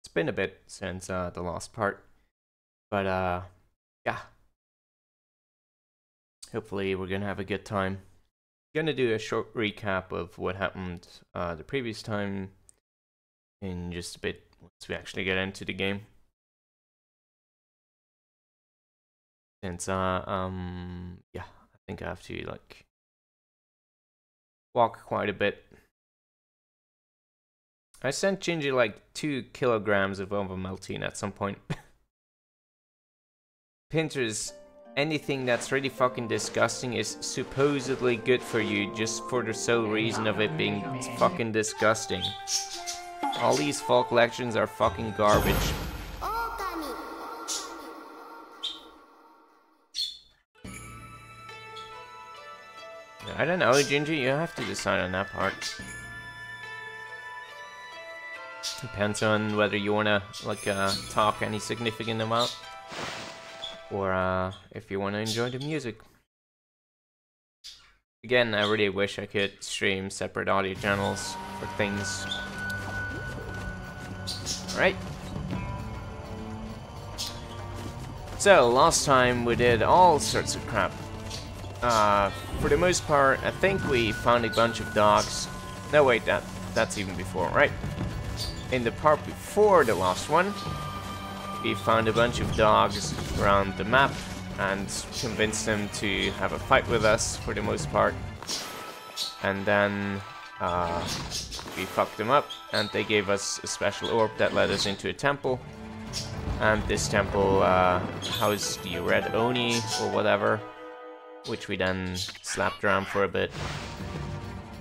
It's been a bit since the last part, but yeah. Hopefully we're gonna have a good time. Gonna do a short recap of what happened the previous time in just a bit once we actually get into the game. Since yeah, I think I have to like walk quite a bit. I sent Ginger like 2 kilograms of ovomaltine at some point. Pinterest, anything that's really fucking disgusting is supposedly good for you just for the sole reason of it being fucking disgusting. All these folk legends are fucking garbage. I don't know, Ginger, you have to decide on that part. Depends on whether you wanna like talk any significant amount, or if you wanna enjoy the music. Again, I really wish I could stream separate audio channels for things. Alright. So, last time we did all sorts of crap. For the most part, I think we found a bunch of dogs. No, wait, that's even before, right? In the part before the last one, we found a bunch of dogs around the map and convinced them to have a fight with us for the most part. And then we fucked them up and they gave us a special orb that led us into a temple. And this temple housed the Red Oni or whatever, which we then slapped around for a bit.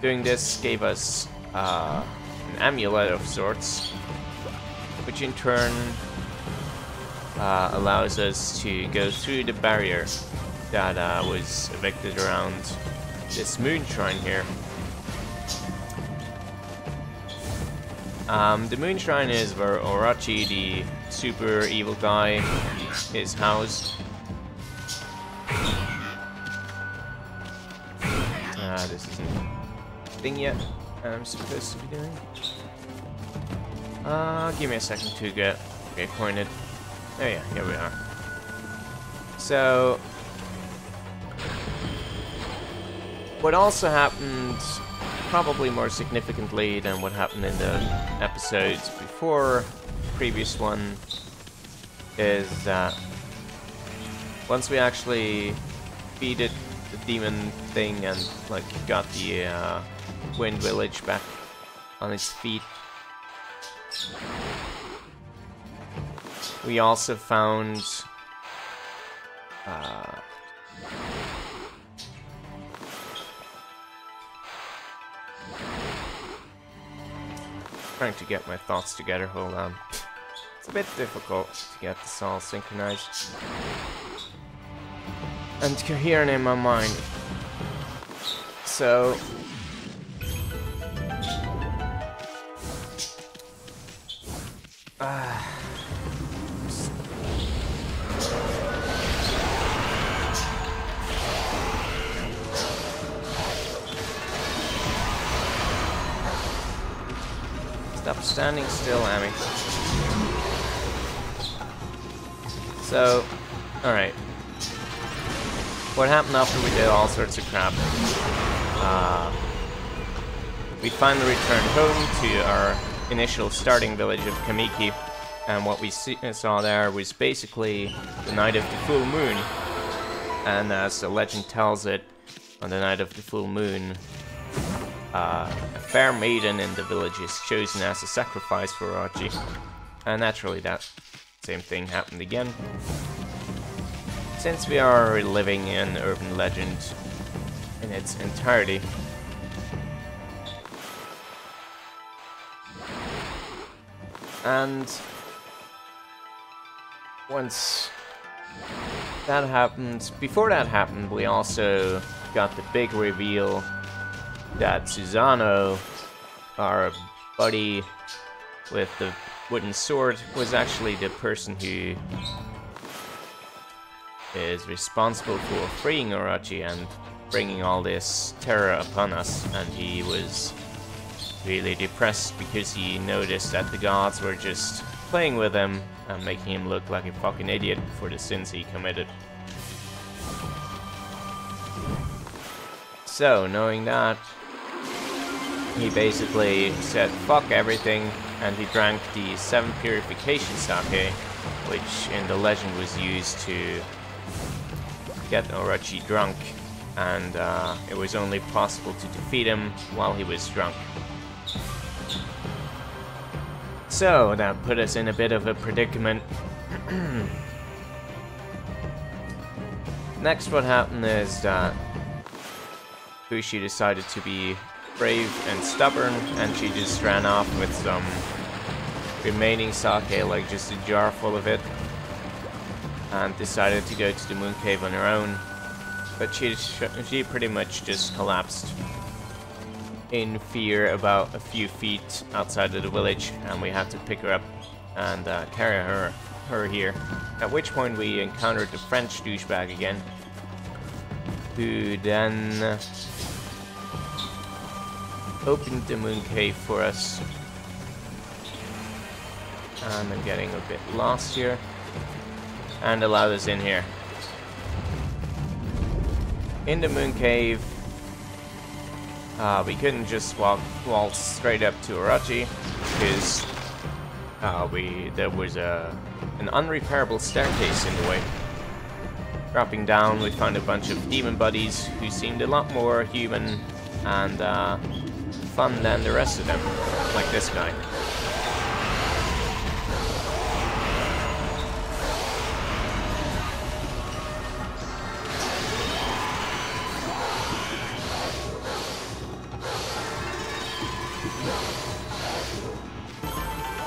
Doing this gave us an amulet of sorts, which in turn allows us to go through the barrier that was erected around this moon shrine here. The moon shrine is where Orochi, the super evil guy, is housed. This isn't a thing yet I'm supposed to be doing. Give me a second to get acquainted. Oh yeah, here we are. So, what also happened, probably more significantly than what happened in the episodes before the previous one, is that once we actually defeated the demon thing and like got the Wind Village back on its feet, we also found trying to get my thoughts together, hold on. It's a bit difficult to get this all synchronized and coherent in my mind. So stop standing still, Amy. So, alright. What happened after we did all sorts of crap? We finally returned home to our initial starting village of Kamiki, and what we saw there was basically the night of the full moon. And as the legend tells it, on the night of the full moon, a fair maiden in the village is chosen as a sacrifice for Orochi. And naturally that same thing happened again. Since we are living in urban legend in its entirety, and once that happened, before that happened, we also got the big reveal that Susano, our buddy with the wooden sword, was actually the person who is responsible for freeing Orochi and bringing all this terror upon us, and he was really depressed because he noticed that the gods were just playing with him and making him look like a fucking idiot for the sins he committed. So, knowing that, he basically said fuck everything, and he drank the 7 purification sake, which in the legend was used to get Orochi drunk, and it was only possible to defeat him while he was drunk. So that put us in a bit of a predicament. Next, what happened is that Fushi decided to be brave and stubborn, and she just ran off with some remaining sake, like just a jar full of it, and decided to go to the moon cave on her own. But she pretty much just collapsed in fear about a few feet outside of the village, and we had to pick her up and carry her here. At which point we encountered the French douchebag again, who then opened the moon cave for us. And I'm getting a bit lost here, and allowed us in here. In the moon cave, we couldn't just waltz straight up to Orochi, because there was an unrepairable staircase in the way. Dropping down, we found a bunch of demon buddies who seemed a lot more human and fun than the rest of them, like this guy.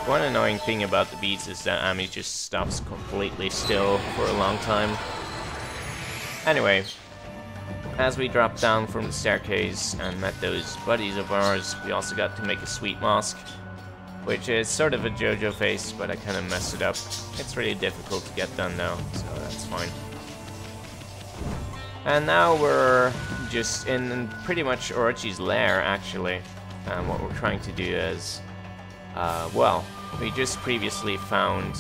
One annoying thing about the beats is that Ami just stops completely still for a long time. Anyway, as we dropped down from the staircase and met those buddies of ours, we also got to make a sweet mask, which is sort of a JoJo face, but I kind of messed it up. It's really difficult to get done now, so that's fine. And now we're just in pretty much Orochi's lair, actually. And what we're trying to do is, well, we just previously found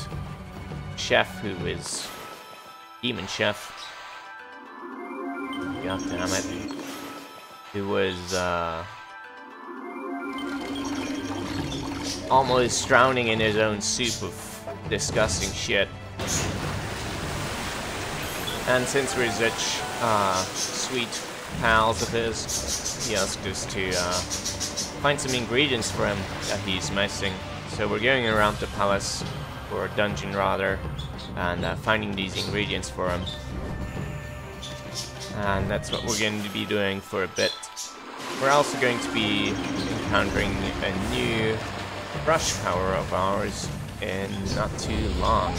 Chef, who is Demon Chef. God damn it. Who was almost drowning in his own soup of disgusting shit. And since we're such sweet pals of his, he asked us to find some ingredients for him that he's missing. So we're going around the palace, or dungeon rather, and finding these ingredients for him. And that's what we're going to be doing for a bit. We're also going to be encountering a new rush power of ours in not too long.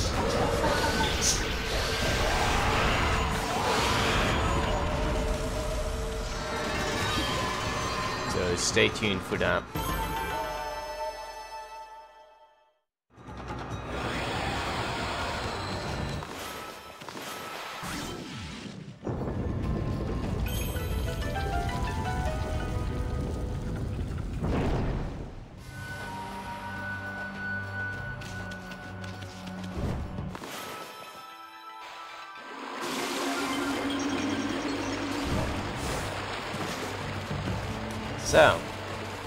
So stay tuned for that. So,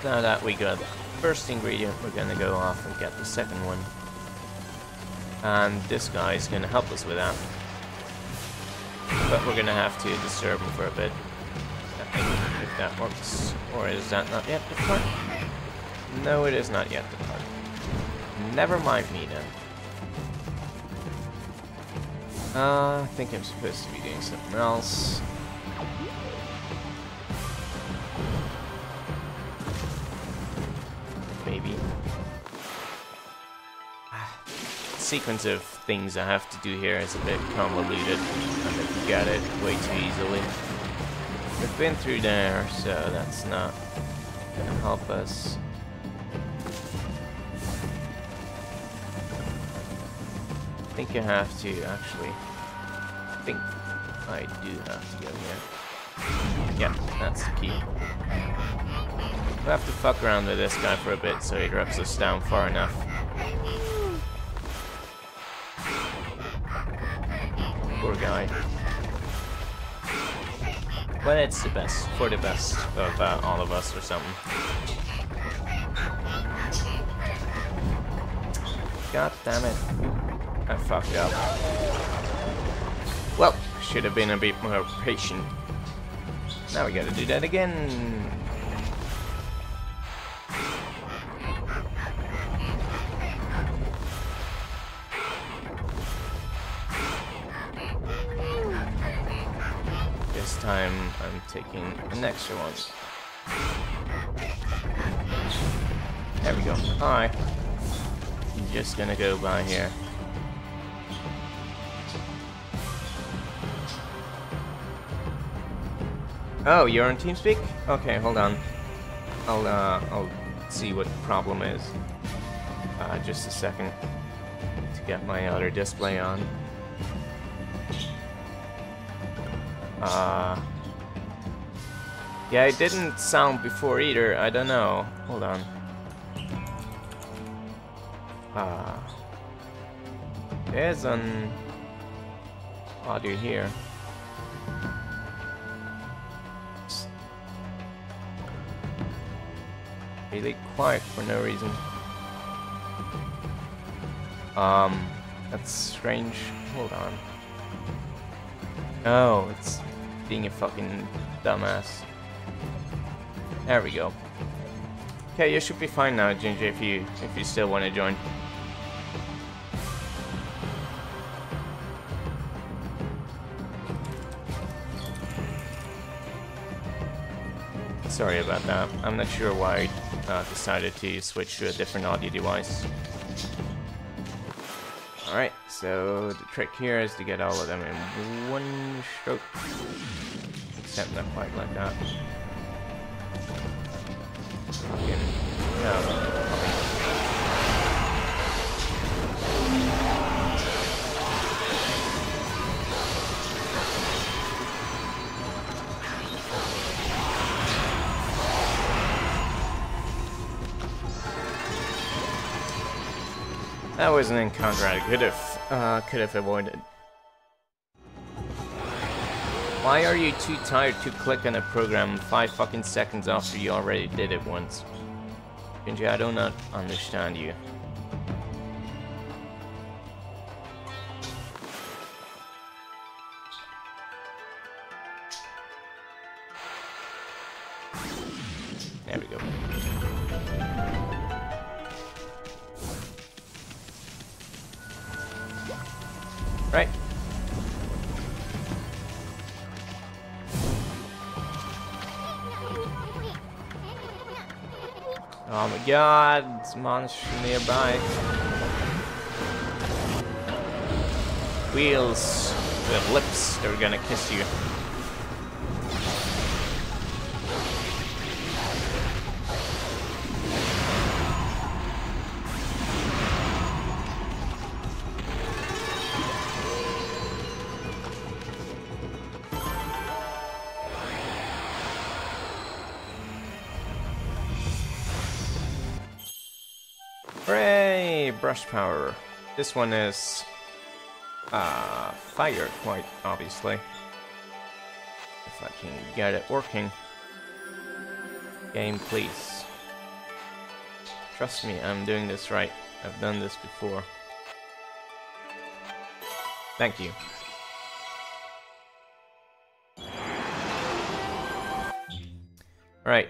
now that we got the first ingredient, we're gonna go off and get the second one. And this guy is gonna help us with that. But we're gonna have to disturb him for a bit. I think if that works. Or is that not yet the part? No, it is not yet the part. Never mind me then. I think I'm supposed to be doing something else. Maybe. Sequence of things I have to do here is a bit convoluted, and I forget it way too easily. We've been through there, so that's not gonna help us. I think I have to actually. I think I do have to go here. Yeah, that's the key. We'll have to fuck around with this guy for a bit so he drops us down far enough. die. But it's the best, for the best of all of us or something. God damn it. I fucked up. Well, should have been a bit more patient. Now we gotta do that again. This time I'm taking an extra one. There we go. Alright. I'm just gonna go by here. Oh, you're on TeamSpeak? Okay, hold on. I'll see what the problem is. Just a second to get my other display on. Yeah, it didn't sound before either. I don't know. Hold on. There's an audio here. Really quiet for no reason. That's strange. Hold on. Oh, it's being a fucking dumbass. There we go. Okay, you should be fine now, Ginger, if you still want to join. Sorry about that. I'm not sure why I decided to switch to a different audio device. Alright, so the trick here is to get all of them in one stroke. Except not quite like that. Fucking, no. That was an encounter I could have avoided. Why are you too tired to click on a program 5 fucking seconds after you already did it once? Benji, I do not understand you. There we go. Right. Oh my god, it's monster nearby. Wheels with lips, they're gonna kiss you. Hooray! Brush power. This one is fire, quite obviously. If I can get it working. Game, please. Trust me, I'm doing this right. I've done this before. Thank you. Right.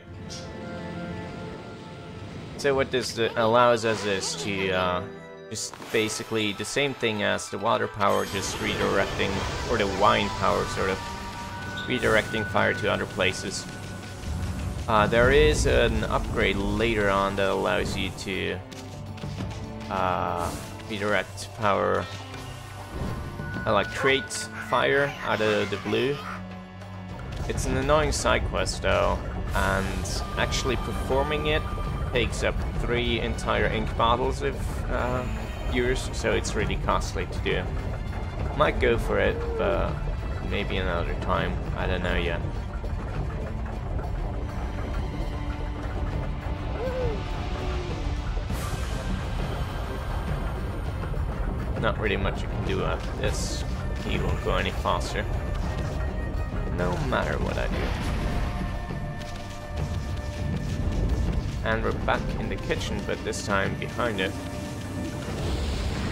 So what this allows us is to just basically the same thing as the water power, just redirecting, or the wine power sort of, redirecting fire to other places. There is an upgrade later on that allows you to redirect power, like create fire out of the blue. It's an annoying side quest though, and actually performing it takes up 3 entire ink bottles of yours, so it's really costly to do. Might go for it, but maybe another time. I don't know yet. Not really much you can do after this. he won't go any faster. No matter what I do. And we're back in the kitchen, but this time behind it.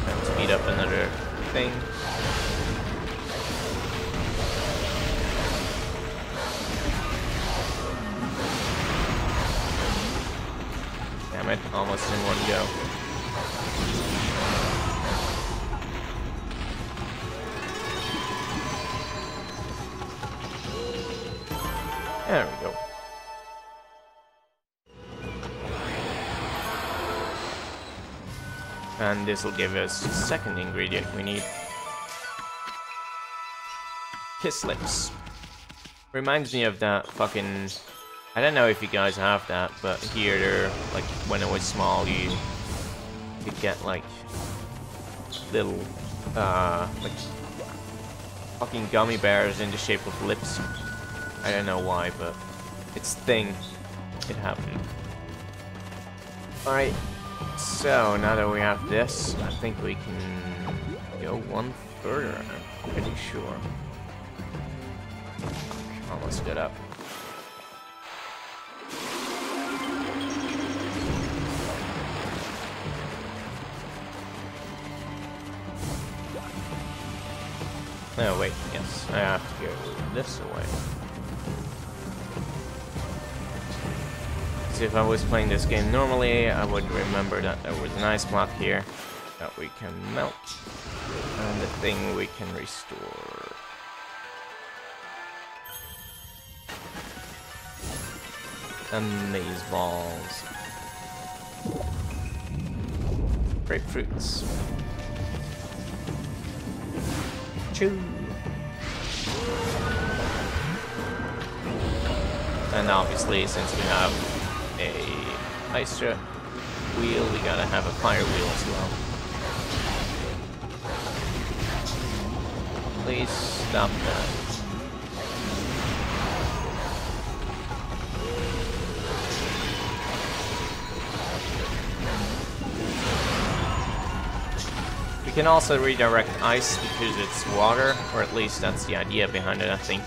And speed up another thing. Damn it, almost in one go. There we go. And this will give us the second ingredient we need. Kiss lips. Reminds me of that fucking... I don't know if you guys have that, but here they're, like, when I was small, you could get, like, little, like, fucking gummy bears in the shape of lips. I don't know why, but it's a thing. It happened. Alright, so now that we have this, I think we can go one further, I'm pretty sure. Almost got up. No, wait, yes, I have to go this way. So if I was playing this game normally, I would remember that there was an ice block here that we can melt, and the thing we can restore. Amaze balls. Grapefruits. Chew. And obviously, since we have a ice wheel, we gotta have a fire wheel as well. Please stop that. We can also redirect ice because it's water, or at least that's the idea behind it, I think.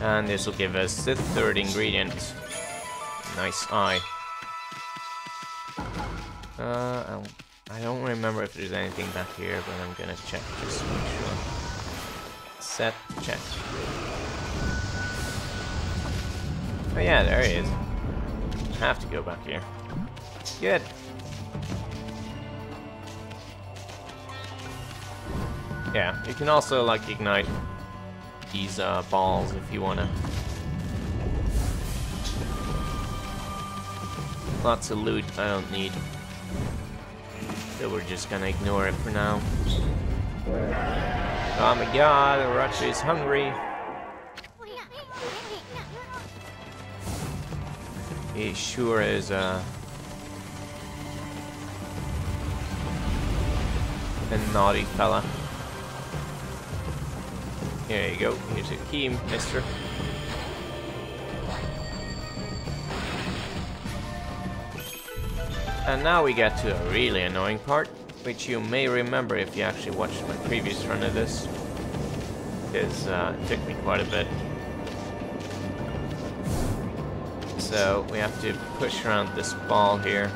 And this will give us the third ingredient. Nice eye. I don't remember if there's anything back here, but I'm gonna check just to make sure. Set, check. Oh yeah, there he is. I have to go back here. Good. Yeah, you can also like ignite these balls if you wanna. Lots of loot I don't need. So we're just gonna ignore it for now. Oh my god, Orochi is hungry. He sure is a naughty fella. Here you go, here's a key, mister. And now we get to a really annoying part, which you may remember if you actually watched my previous run of this, because it took me quite a bit. So we have to push around this ball here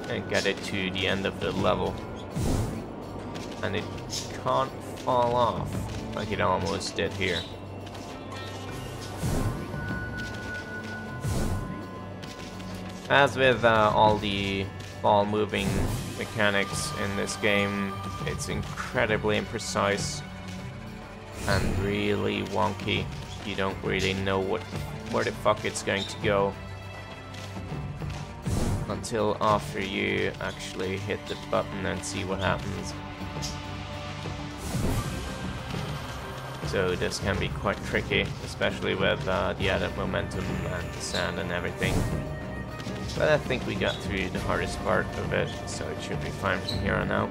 and get it to the end of the level. And it can't fall off like it almost did here. As with all the ball moving mechanics in this game, it's incredibly imprecise and really wonky. You don't really know where the fuck it's going to go until after you actually hit the button and see what happens. So this can be quite tricky, especially with the added momentum and the sand and everything. But I think we got through the hardest part of it, so it should be fine from here on out.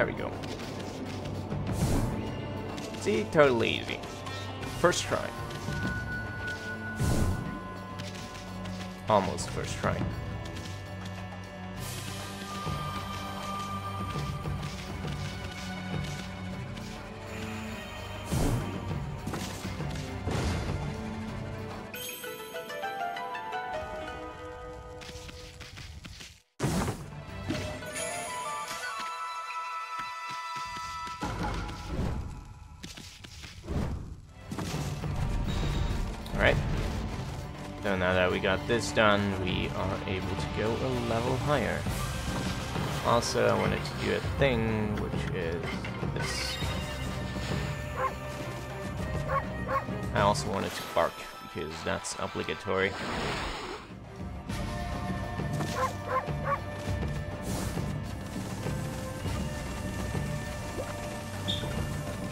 There we go. See, totally easy. First try. Almost first try. Alright, so now that we got this done, we are able to go a level higher. Also, I wanted to do a thing, which is this. I also wanted to bark, because that's obligatory.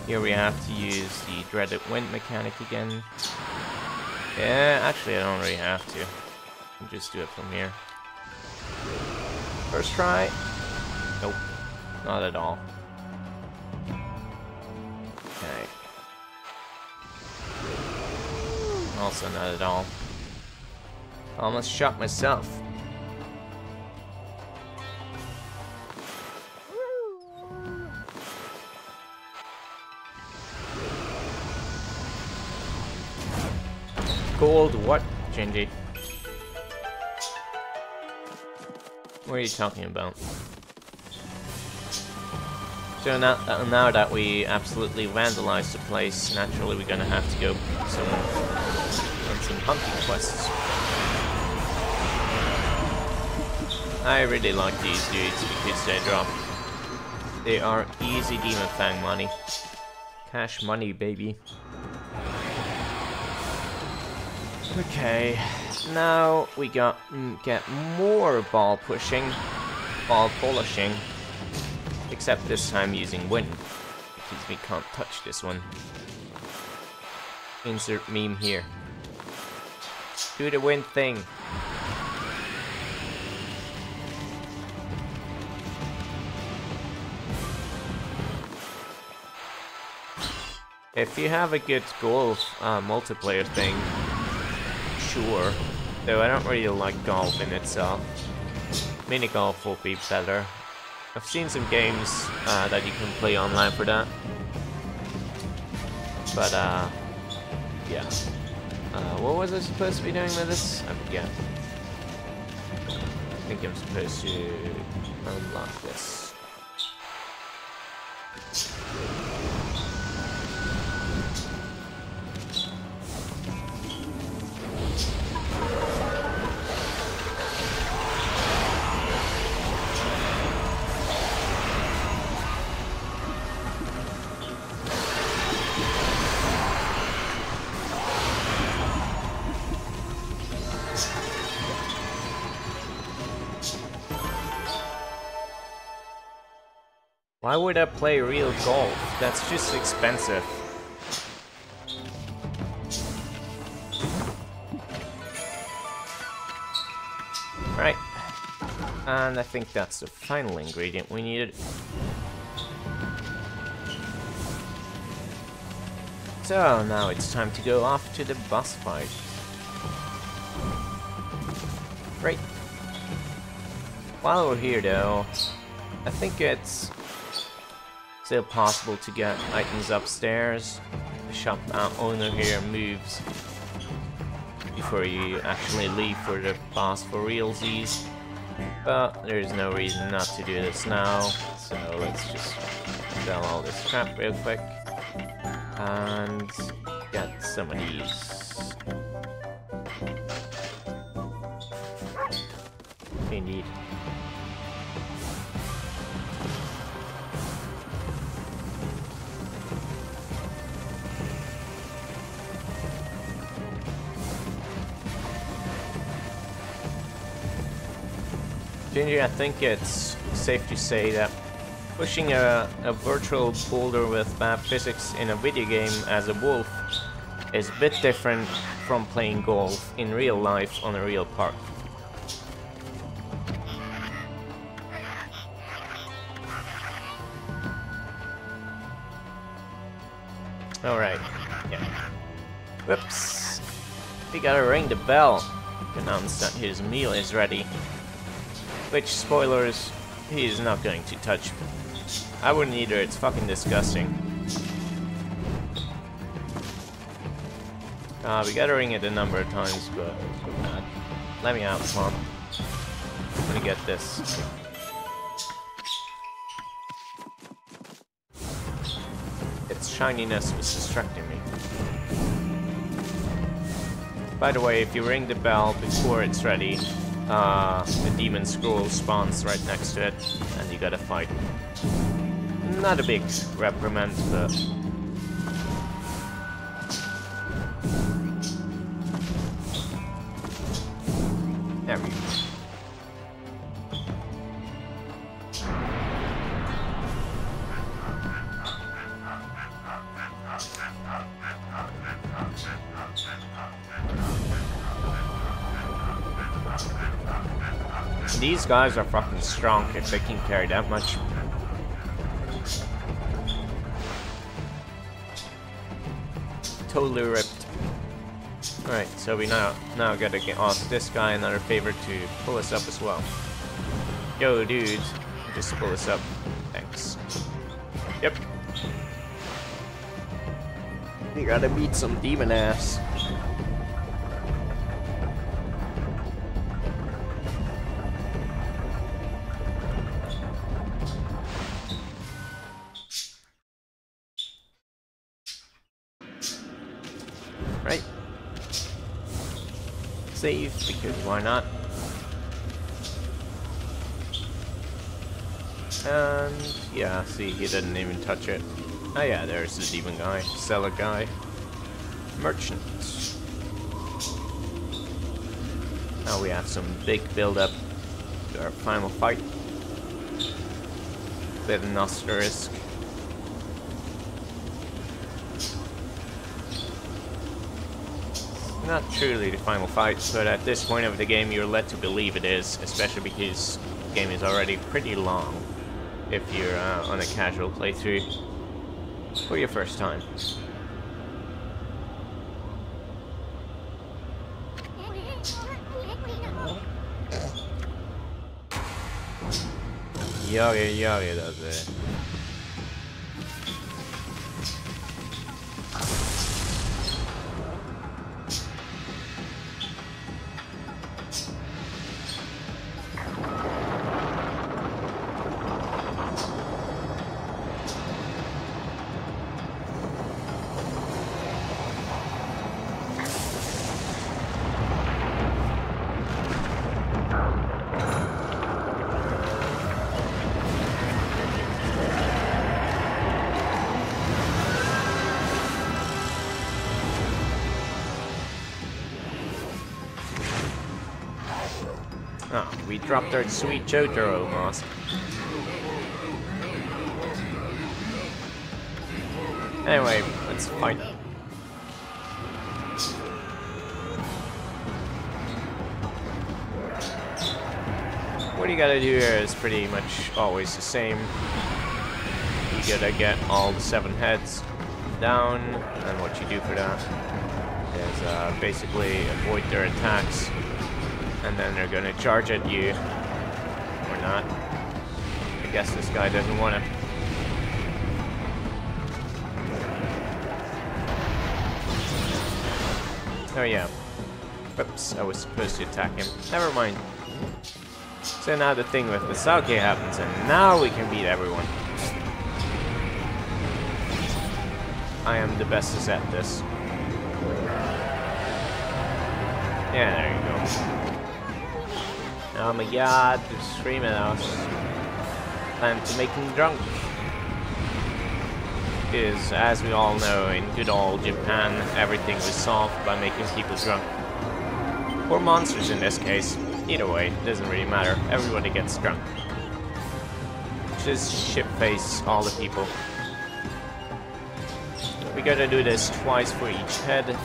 Here we have to use the dreaded wind mechanic again. Yeah, actually I don't really have to. I can just do it from here. First try. Nope, not at all. Okay. Also not at all. Almost shot myself. Gold what, Genji? What are you talking about? So now that we absolutely vandalized the place, naturally we're gonna have to go on some hunting quests. I really like these dudes because they are easy Demon Fang money. Cash money, baby. Okay, now we get more ball polishing, except this time using wind, because we can't touch this one. Insert meme here. Do the wind thing. If you have a good golf multiplayer thing, sure, though I don't really like golf in itself. Mini golf will be better. I've seen some games that you can play online for that. But yeah. What was I supposed to be doing with this? I forget. I think I'm supposed to unlock this. Why would I play real golf? That's just expensive. Right. And I think that's the final ingredient we needed. So now it's time to go off to the boss fight. Great. While we're here though, I think it's still possible to get items upstairs. The shop owner here moves before you actually leave for the boss for realsies. But there's no reason not to do this now, so let's just sell all this crap real quick and get some of these. Indeed. Ginger, I think it's safe to say that pushing a virtual boulder with bad physics in a video game as a wolf is a bit different from playing golf in real life on a real park. Alright, yeah. Whoops. We gotta ring the bell to announce that his meal is ready. Which, spoilers, he is not going to touch. I wouldn't either, it's fucking disgusting. We gotta ring it a number of times, but let me out, come on. I'm gonna get this. Its shininess was distracting me. By the way, if you ring the bell before it's ready, the demon scroll spawns right next to it, and you gotta fight. Not a big reprimand, but... There we go. These guys are fucking strong if they can carry that much. Totally ripped. Alright, so we now gotta get off this guy another favor to pull us up as well. Yo, dude, just pull us up. Thanks. Yep. We gotta beat some demon ass. Right. Save, because why not? And yeah, see, he didn't even touch it. Oh yeah, there's the demon guy, seller guy, merchant. Now we have some big build-up to our final fight. Bit of an asterisk. Not truly the final fight, but at this point of the game you're led to believe it is, especially because the game is already pretty long if you're on a casual playthrough for your first time. Yaga does it. Oh, we dropped our sweet Jotaro mask. Anyway, let's fight. What you gotta do here is pretty much always the same. You gotta get all the 7 heads down, and what you do for that is basically avoid their attacks. And then they're gonna charge at you. Or not. I guess this guy doesn't wanna. Oh yeah. Oops, I was supposed to attack him. Never mind. So now the thing with the Sake happens, and now we can beat everyone. I am the bestest at this. Yeah, there you go. Oh my god, they're screaming at us. Time to make them drunk. Because, as we all know, in good old Japan, everything was solved by making people drunk. Or monsters in this case. Either way, it doesn't really matter. Everybody gets drunk. Just shit-face all the people. We gotta do this twice for each head.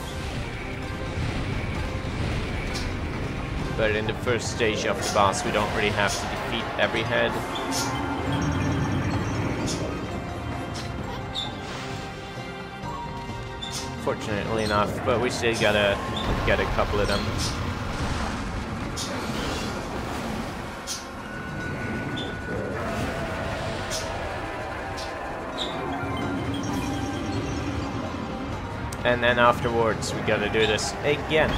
But in the first stage of the boss, we don't really have to defeat every head. fortunately enough, but we still gotta get a couple of them. And then afterwards, we gotta do this again.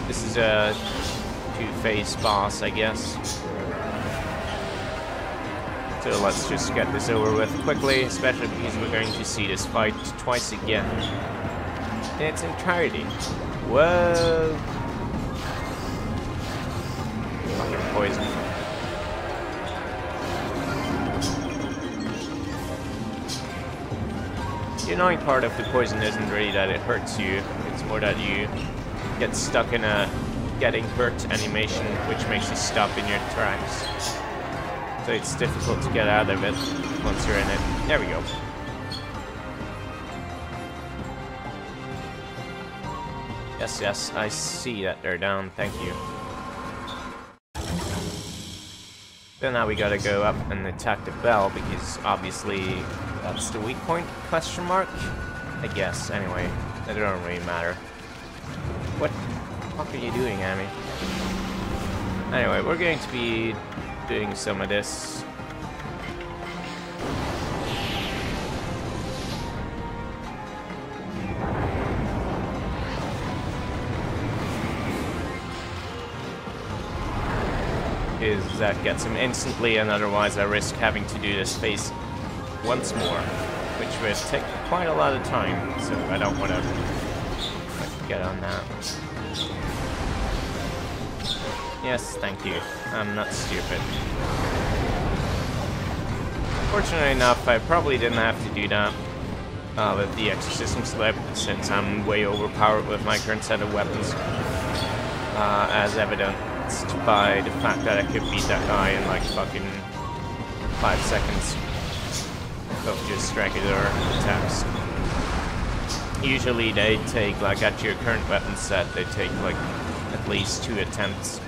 This is a two-phase boss, I guess. So let's just get this over with quickly, especially because we're going to see this fight twice again in its entirety. Whoa! Fucking poison. The annoying part of the poison isn't really that it hurts you, it's more that you get stuck in a getting hurt animation, which makes you stop in your tracks. So it's difficult to get out of it once you're in it. There we go. Yes, yes, I see that they're down, thank you. So now we gotta go up and attack the bell, because obviously that's the weak point, question mark? I guess, anyway. It don't really matter. What the fuck are you doing, Amy? Anyway, we're going to be doing some of this. Because that gets him instantly, and otherwise I risk having to do this phase once more, which would take quite a lot of time, so I don't want to get on that. Yes, thank you. I'm not stupid. Fortunately enough, I probably didn't have to do that with the exorcism slip, since I'm way overpowered with my current set of weapons, as evidenced by the fact that I could beat that guy in like fucking 5 seconds of just regular attacks. Usually they take, like at your current weapon set, they take like at least 2 attempts.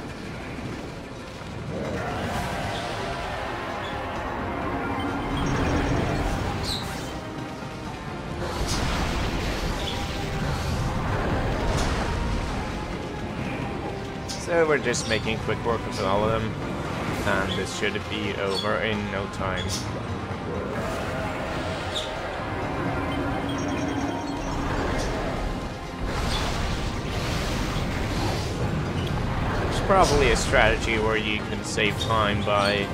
So we're just making quick work of all of them, and this should be over in no time. There's probably a strategy where you can save time by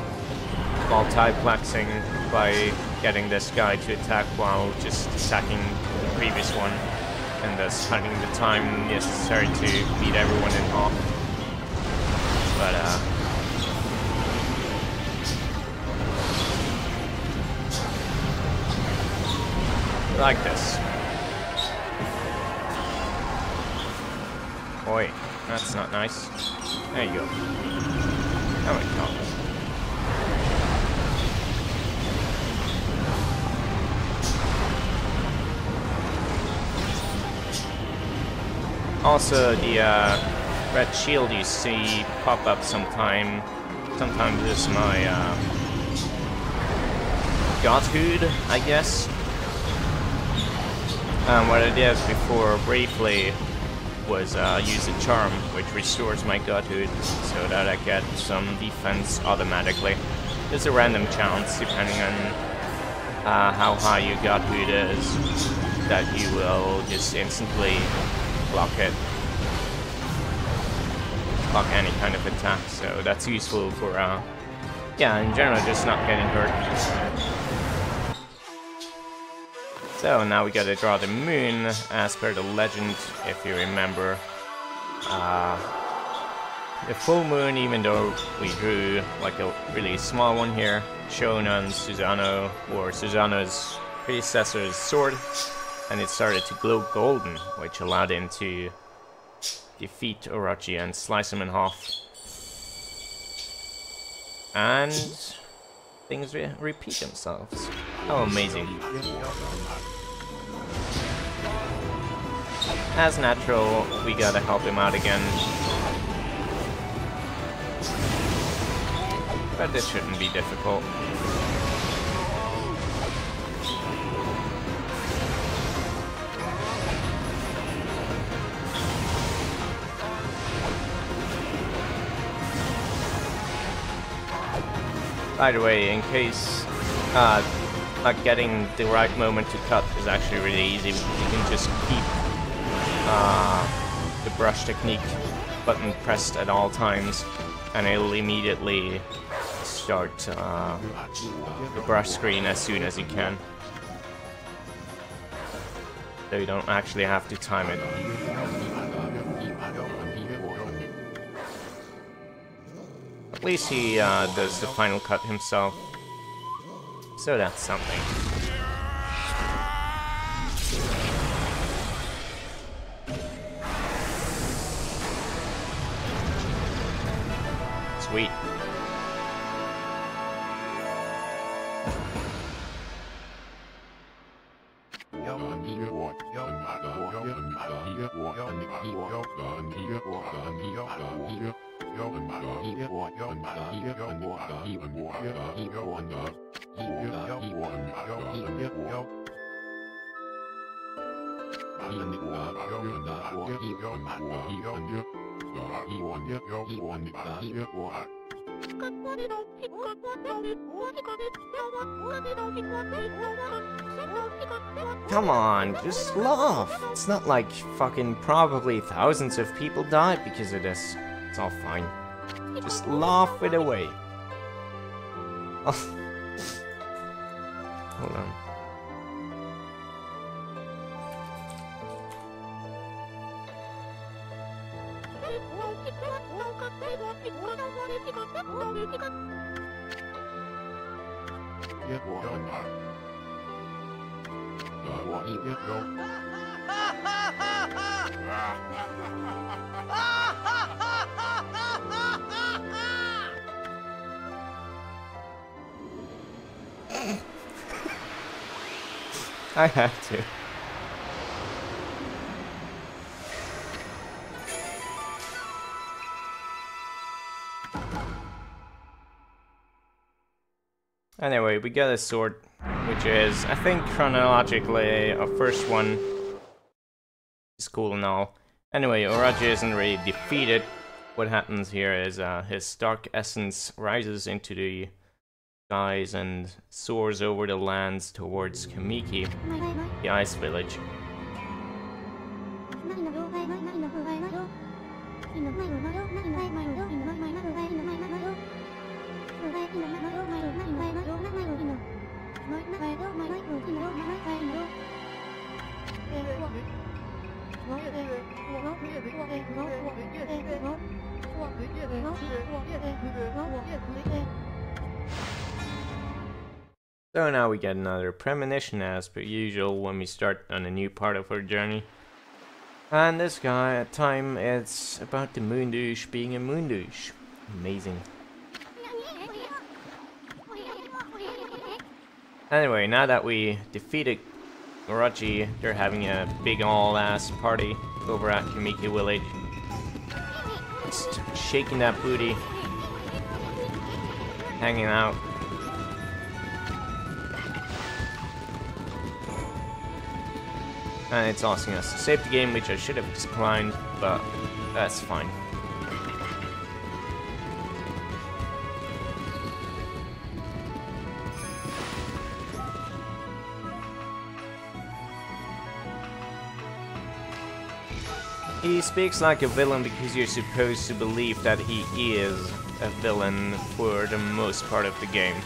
multiplexing, by getting this guy to attack while just attacking the previous one, and thus cutting the time necessary to beat everyone in half. But, like this. Oi, that's not nice. There you go. Oh my god. Also, the, red shield you see pop up sometimes is my godhood, I guess. What I did before briefly was use a charm, which restores my godhood so that I get some defense automatically. There's a random chance, depending on how high your godhood is, that you will just instantly block it. Block any kind of attack, so that's useful for, yeah, in general, just not getting hurt. So now we gotta draw the moon, as per the legend, if you remember. The full moon, even though we drew like a really small one here, shown on Susanoo, or Susanoo's predecessor's sword, and it started to glow golden, which allowed him to defeat Orochi and slice him in half. And things repeat themselves. How amazing. As natural, we gotta help him out again. But this shouldn't be difficult. By the way, in case like getting the right moment to cut is actually really easy, you can just keep the brush technique button pressed at all times, and it'll immediately start the brush screen as soon as you can. So you don't actually have to time it. At least he does the final cut himself. So that's something. Sweet. Come on, just laugh. It's not like fucking probably thousands of people died because of this. It's all fine. Just laugh it away. Oh. Hold on. I have to. Anyway, we got a sword, which is, I think, chronologically our first one. It's cool and all. Anyway, Orochi isn't really defeated. What happens here is his dark essence rises into the skies and soars over the lands towards Kamiki, the ice village. So now we get another premonition as per usual when we start on a new part of our journey. And this guy, at time, it's about the moon douche being a moon douche. Amazing. Anyway, now that we defeated Orochi, they're having a big all-ass party over at Kamiki Village. Just shaking that booty. Hanging out. And it's asking us to save the game, which I should have declined, but that's fine. He speaks like a villain because you're supposed to believe that he is a villain for the most part of the game.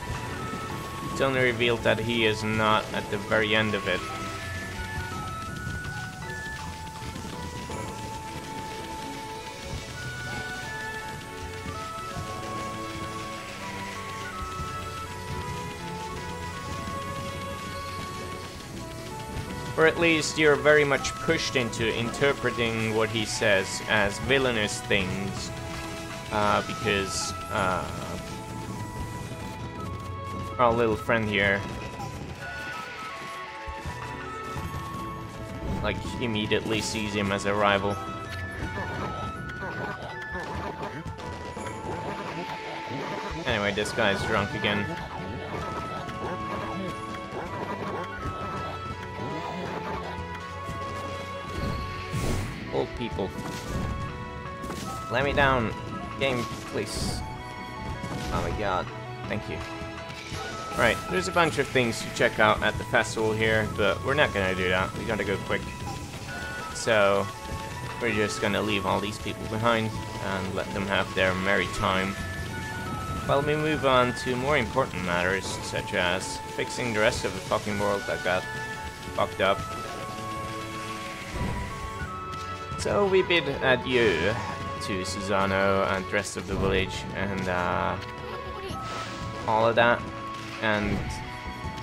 It's only revealed that he is not at the very end of it. Or at least you're very much pushed into interpreting what he says as villainous things, because our little friend here, like, immediately sees him as a rival. Anyway, this guy's drunk again. Old people. Let me down. Game, please. Oh my god. Thank you. Right, there's a bunch of things to check out at the festival here, but we're not gonna do that. We gotta go quick. So, we're just gonna leave all these people behind and let them have their merry time. While we move on to more important matters, such as fixing the rest of the fucking world that got fucked up. So we bid adieu to Susano and the rest of the village and all of that. And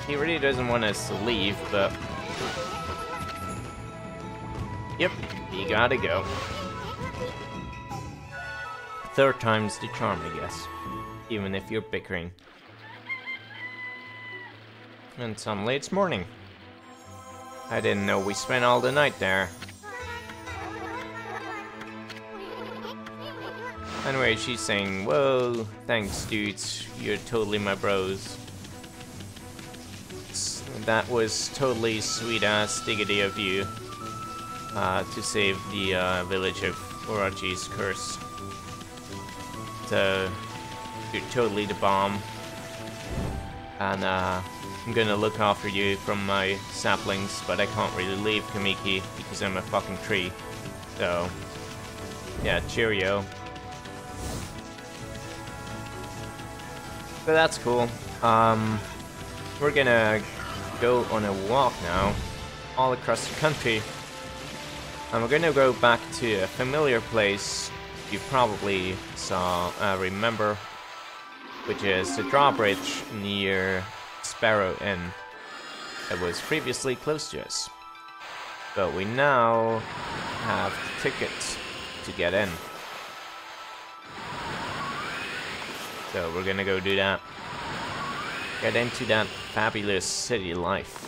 he really doesn't want us to leave, but yep, you gotta go. Third time's the charm, I guess. Even if you're bickering. And suddenly it's morning. I didn't know we spent all the night there. Anyway, she's saying, whoa, thanks dudes, you're totally my bros. That was totally sweet-ass diggity of you to save the village of Orochi's curse. So, you're totally the bomb. And I'm gonna look after you from my saplings, but I can't really leave Kamiki because I'm a fucking tree. So, yeah, cheerio. But that's cool. We're gonna go on a walk now, all across the country. And we're gonna go back to a familiar place you probably remember, which is the drawbridge near Sparrow Inn. It was previously close to us. But we now have tickets to get in. So we're gonna go do that. Get into that fabulous city life.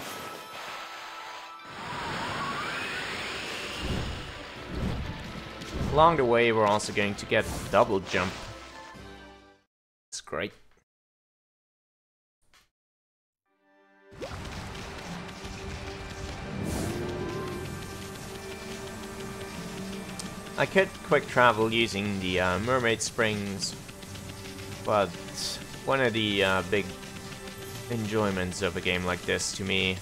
Along the way, we're also going to get double jump. It's great. I could quick travel using the Mermaid Springs, but one of the big enjoyments of a game like this to me,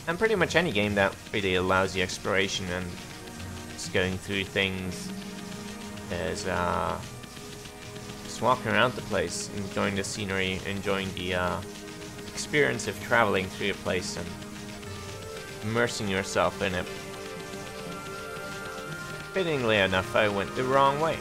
and pretty much any game that really allows you exploration and just going through things, is just walking around the place, enjoying the scenery, enjoying the experience of traveling through a place and immersing yourself in it. Fittingly enough, I went the wrong way.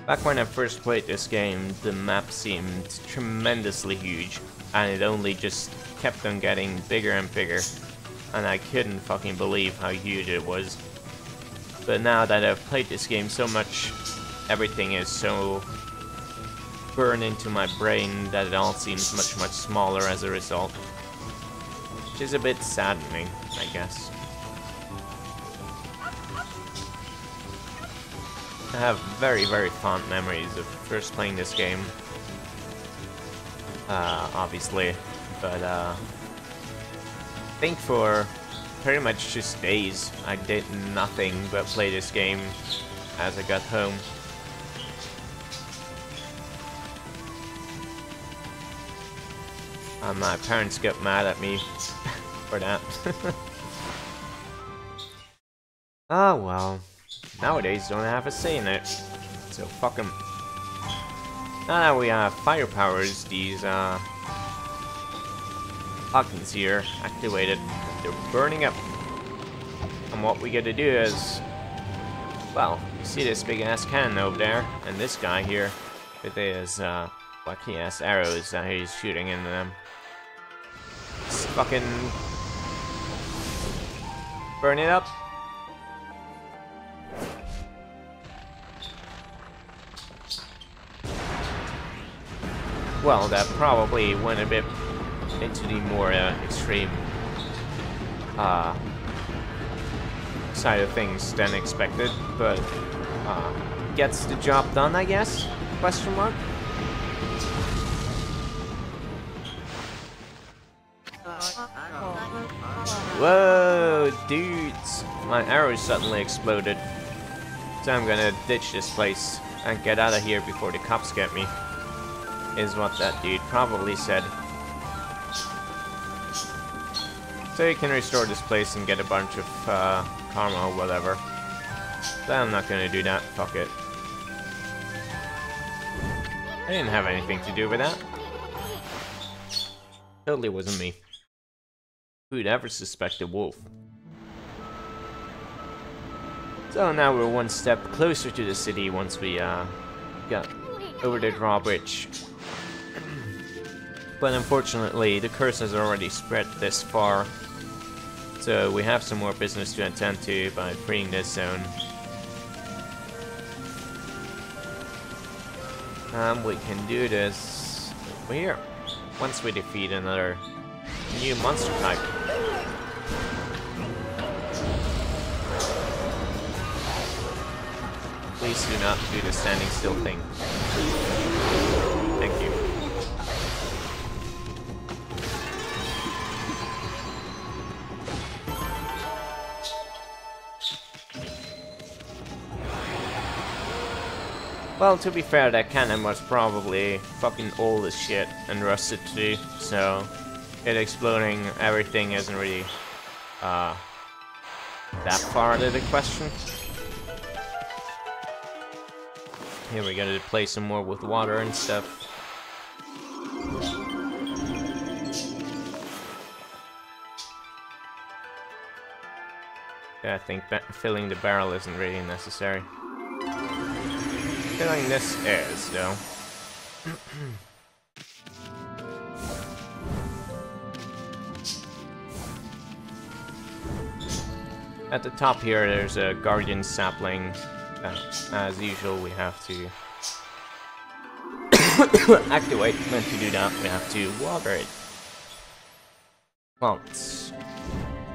Back when I first played this game, the map seemed tremendously huge, and it only just kept on getting bigger and bigger, and I couldn't fucking believe how huge it was. But now that I've played this game so much, everything is so burned into my brain that it all seems much smaller as a result. Which is a bit saddening, I guess. I have very fond memories of first playing this game, obviously, but I think for pretty much just days I did nothing but play this game as I got home. My parents got mad at me for that. Ah, well. Nowadays, don't have a say in it, so fuck them. Now that we have fire powers, these buttons here activated, they're burning up. And what we gotta do is, well, you see this big ass cannon over there, and this guy here with his wacky ass arrows that he's shooting into them. Just fucking burn it up. Well, that probably went a bit into the more extreme side of things than expected, but gets the job done, I guess? Question mark? Whoa, dudes! My arrow suddenly exploded. So I'm gonna ditch this place and get out of here before the cops get me. Is what that dude probably said. So you can restore this place and get a bunch of karma or whatever. But I'm not gonna do that, fuck it. I didn't have anything to do with that. Totally wasn't me. Who'd ever suspect a wolf? So now we're one step closer to the city once we got over the drawbridge. But unfortunately, the curse has already spread this far. So we have some more business to attend to by freeing this zone. We can do this over here. Once we defeat another new monster type. Please do not do the standing still thing. Thank you. Well, to be fair, that cannon was probably fucking old as shit and rusted too, so it exploding everything isn't really that far out of the question. Here we gotta play some more with water and stuff. Yeah, I think filling the barrel isn't really necessary. Filling this is, though. At the top here, there's a guardian sapling. As usual, we have to activate, and to do that, we have to water it. Plants.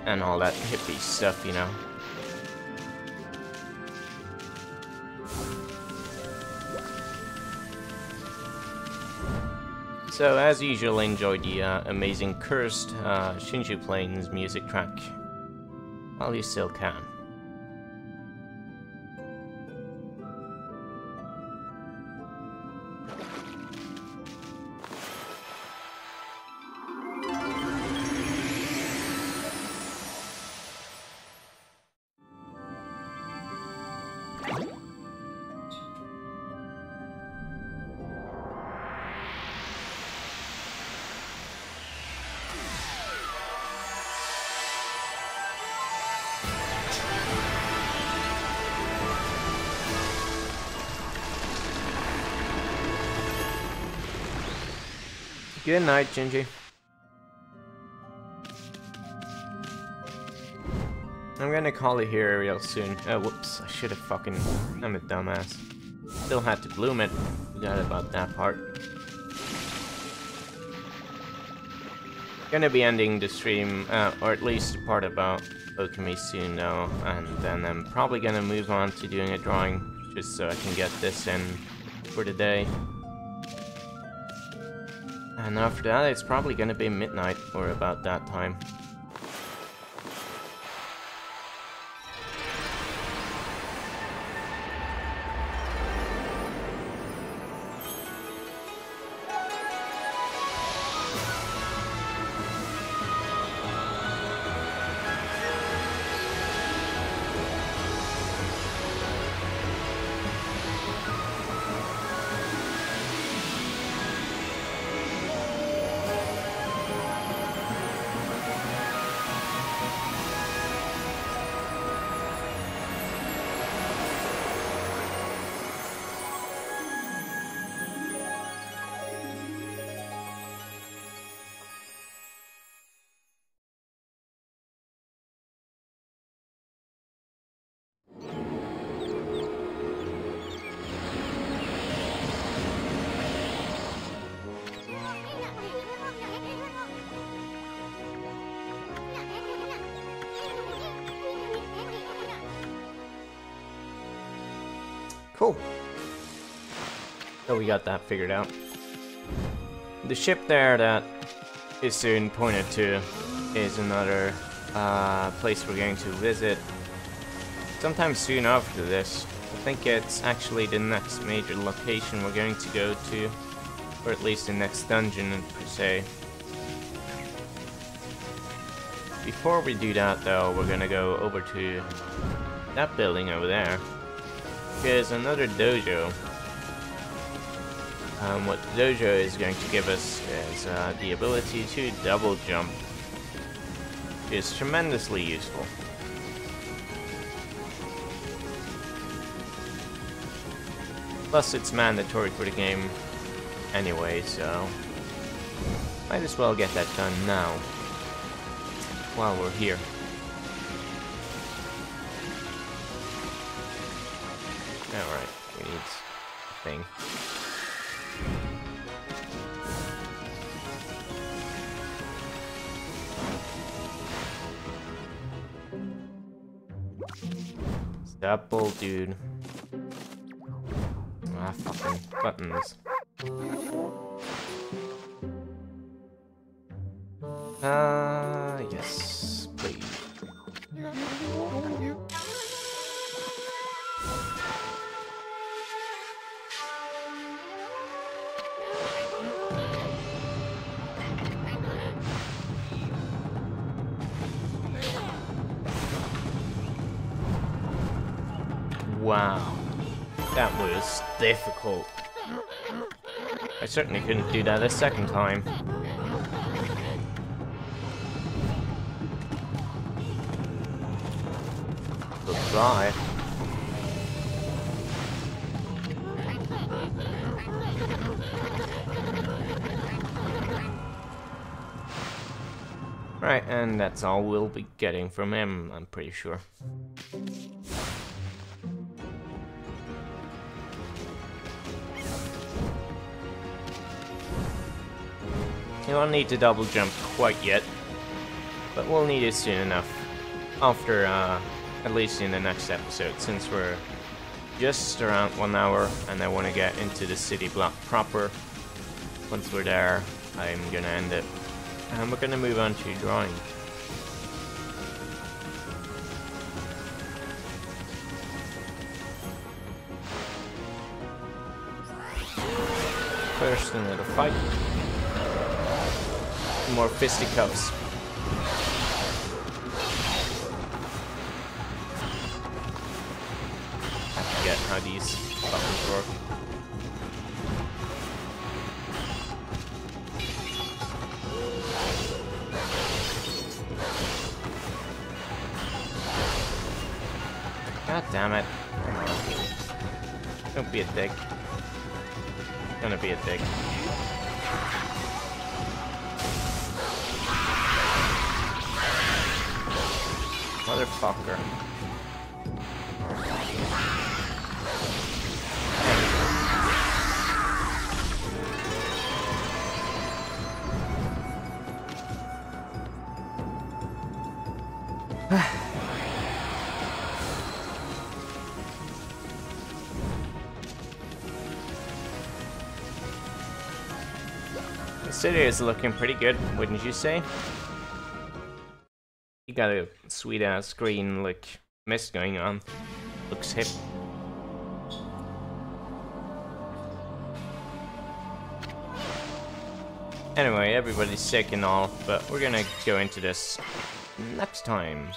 And all that hippie stuff, you know. So, as usual, enjoy the amazing Cursed Shinju Plains music track while you still can. Good night, Gingy. I'm gonna call it here real soon. Oh, whoops, I should have fucking... I'm a dumbass. Still had to bloom it. Forgot about that part. Gonna be ending the stream, or at least the part about Okami soon though, and then I'm probably gonna move on to doing a drawing, just so I can get this in for the day. And after that, it's probably gonna be midnight, or about that time. Cool. So we got that figured out. The ship there that is soon pointed to is another place we're going to visit sometime soon after this. I think it's actually the next major location we're going to go to, or at least the next dungeon per se. Before we do that though, we're gonna go over to that building over there. There's another dojo. What the dojo is going to give us is the ability to double jump. It's tremendously useful. Plus it's mandatory for the game anyway, so might as well get that done now while we're here. Alright, we need a thing. Double, dude. Ah, fucking buttons. Yes, please. Wow, that was difficult. I certainly couldn't do that a second time. Goodbye. Right, and that's all we'll be getting from him, I'm pretty sure. You don't need to double jump quite yet, but we'll need it soon enough. After, at least in the next episode, since we're just around 1 hour, and I want to get into the city block proper. Once we're there, I'm gonna end it. And we're gonna move on to drawing. First, another fight. More fisticuffs. I forget how these buttons work. God damn it. Come on. Don't be a dick. Gonna be a dick. Motherfucker. The city is looking pretty good, wouldn't you say? You got a sweet ass green like mist going on. Looks hip. Anyway, everybody's sick and all, but we're gonna go into this next time.